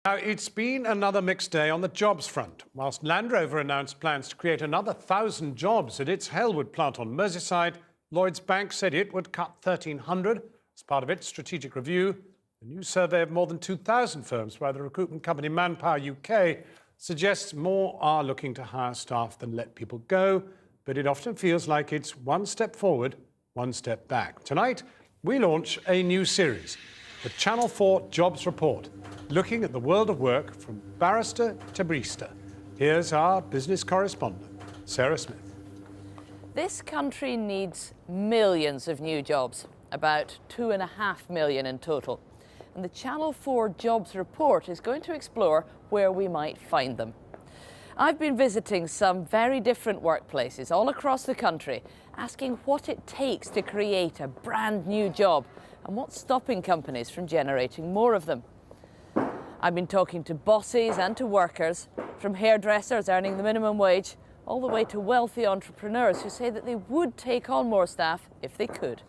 Now, it's been another mixed day on the jobs front. Whilst Land Rover announced plans to create another 1,000 jobs at its Hellwood plant on Merseyside, Lloyds Bank said it would cut 1,300 as part of its strategic review. A new survey of more than 2,000 firms by the recruitment company Manpower UK suggests more are looking to hire staff than let people go, but it often feels like it's one step forward, one step back. Tonight, we launch a new series, the Channel 4 Jobs Report, looking at the world of work from barrister to barista. Here's our business correspondent, Sarah Smith. This country needs millions of new jobs, about 2.5 million in total. And the Channel 4 Jobs Report is going to explore where we might find them. I've been visiting some very different workplaces all across the country, asking what it takes to create a brand new job and what's stopping companies from generating more of them. I've been talking to bosses and to workers, from hairdressers earning the minimum wage, all the way to wealthy entrepreneurs who say that they would take on more staff if they could.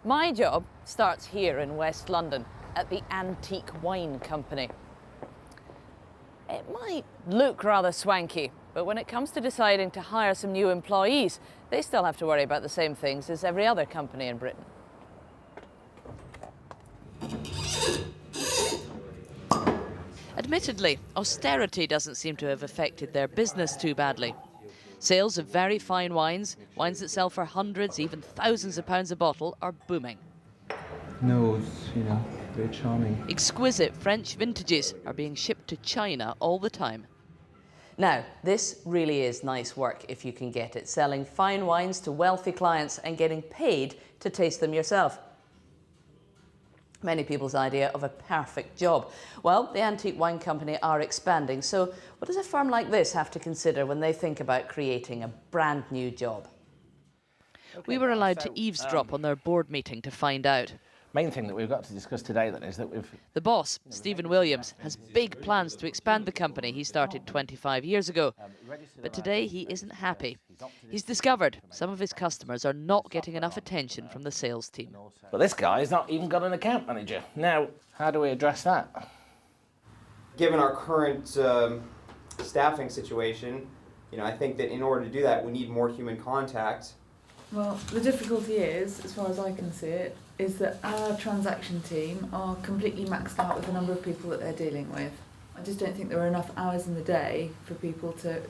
My job starts here in West London at the Antique Wine Company. It might look rather swanky, but when it comes to deciding to hire some new employees, they still have to worry about the same things as every other company in Britain. Admittedly, austerity doesn't seem to have affected their business too badly. Sales of very fine wines, wines that sell for hundreds, even thousands of pounds a bottle, are booming. No, very charming. Exquisite French vintages are being shipped to China all the time. Now, this really is nice work if you can get it, selling fine wines to wealthy clients and getting paid to taste them yourself. Many people's idea of a perfect job. Well, the Antique Wine Company are expanding, so what does a firm like this have to consider when they think about creating a brand new job? We were allowed to eavesdrop on their board meeting to find out. Main thing that we've got to discuss today then is that The boss, Stephen Williams, has big plans to expand the company he started 25 years ago. But today he isn't happy. He's discovered some of his customers are not getting enough attention from the sales team. But this guy's not even got an account manager. Now, how do we address that? Given our current staffing situation, I think that in order to do that, we need more human contact. Well, the difficulty is, as far as I can see it, is that our transaction team are completely maxed out with the number of people that they're dealing with. I just don't think there are enough hours in the day for people to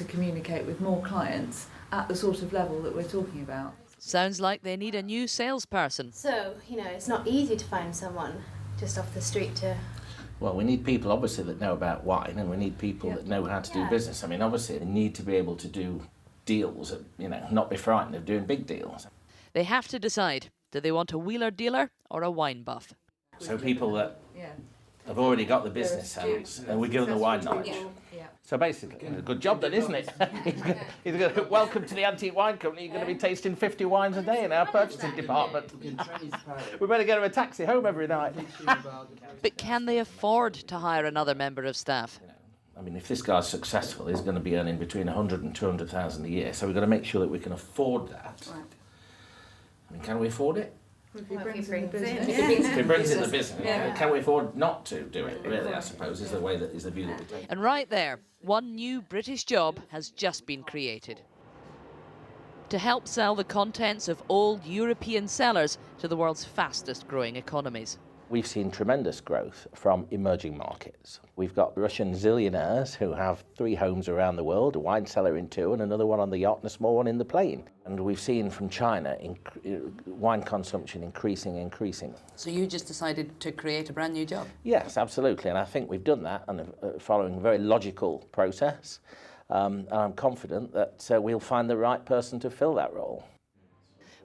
communicate with more clients at the sort of level that we're talking about. Sounds like they need a new salesperson. So, it's not easy to find someone just off the street to... Well, we need people, obviously, that know about wine, and we need people that know how to do business. I mean, obviously, they need to be able to do deals, not be frightened of doing big deals. They have to decide, do they want a wheeler dealer or a wine buff? So people that have already got the business sense, and we give them the wine knowledge. So basically, a good job then, isn't it? He's going to welcome to the Antique Wine Company. You're going to be tasting 50 wines a day in our purchasing department. We better get him a taxi home every night. But can they afford to hire another member of staff? I mean, if this guy's successful, he's going to be earning between 100 and 200,000 a year. So we've got to make sure that we can afford that. Right. I mean, can we afford it? If he brings in the business. If he brings in the business, can we afford not to do it? Really, I suppose, is the view that we take. And right there, one new British job has just been created. To help sell the contents of old European cellars to the world's fastest growing economies. We've seen tremendous growth from emerging markets. We've got Russian zillionaires who have 3 homes around the world, a wine cellar in 2 and another one on the yacht and a small one in the plane. And we've seen from China wine consumption increasing. So you just decided to create a brand new job? Yes, absolutely, and I think we've done that and following a very logical process. And I'm confident that we'll find the right person to fill that role.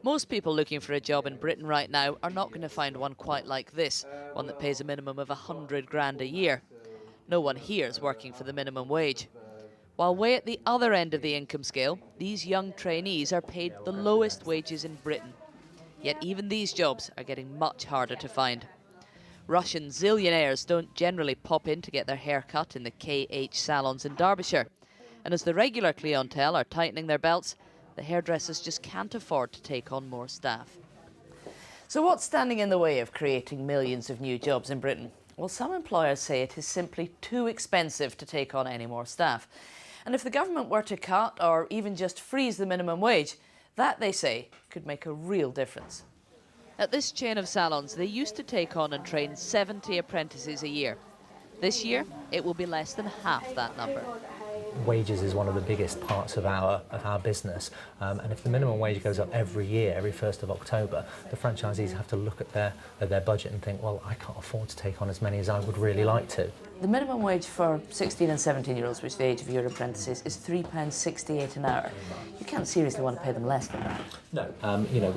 Most people looking for a job in Britain right now are not going to find one quite like this, one that pays a minimum of 100 grand a year. No one here is working for the minimum wage. While way at the other end of the income scale, these young trainees are paid the lowest wages in Britain. Yet even these jobs are getting much harder to find. Russian zillionaires don't generally pop in to get their hair cut in the KH salons in Derbyshire. And as the regular clientele are tightening their belts, the hairdressers just can't afford to take on more staff. So what's standing in the way of creating millions of new jobs in Britain? Well, some employers say it is simply too expensive to take on any more staff. And if the government were to cut or even just freeze the minimum wage, that, they say, could make a real difference. At this chain of salons, they used to take on and train 70 apprentices a year. This year, it will be less than half that number. Wages is one of the biggest parts of our business, and if the minimum wage goes up every year, every 1st of October, the franchisees have to look at their budget and think, well, I can't afford to take on as many as I would really like to. The minimum wage for 16 and 17-year-olds, which is the age of your apprentices, is £3.68 an hour. You can't seriously want to pay them less than that. No, you know,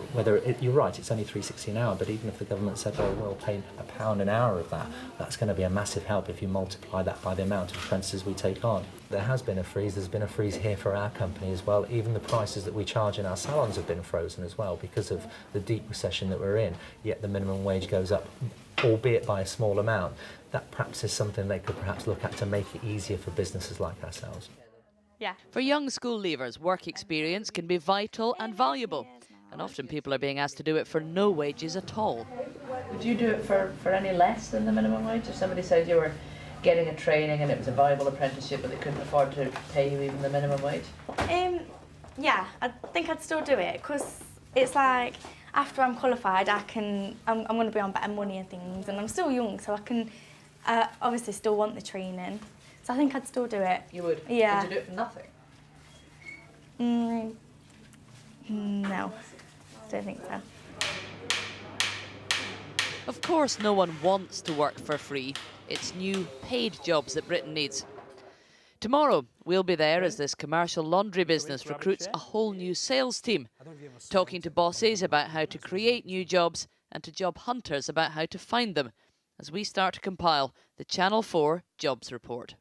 you're right, it's only £3.60 an hour, but even if the government said, well, we'll pay £1 an hour of that, that's going to be a massive help if you multiply that by the amount of apprentices we take on. There has been a freeze, there's been a freeze here for our company as well. Even the prices that we charge in our salons have been frozen as well because of the deep recession that we're in, yet the minimum wage goes up, albeit by a small amount. That perhaps is something they could perhaps look at to make it easier for businesses like ourselves. Yeah. For young school leavers, work experience can be vital and valuable. And often people are being asked to do it for no wages at all. Would you do it for any less than the minimum wage? If somebody said you were getting a training and it was a viable apprenticeship but they couldn't afford to pay you even the minimum wage? Yeah, I think I'd still do it because it's like after I'm qualified I'm going to be on better money and things, and I'm still young, so I can obviously still want the training. So I think I'd still do it. You would? Yeah. Would you do it for nothing? No, don't think so. Of course, no one wants to work for free. It's new paid jobs that Britain needs. Tomorrow, we'll be there as this commercial laundry business recruits a whole new sales team, talking to bosses about how to create new jobs and to job hunters about how to find them, as we start to compile the Channel 4 Jobs Report.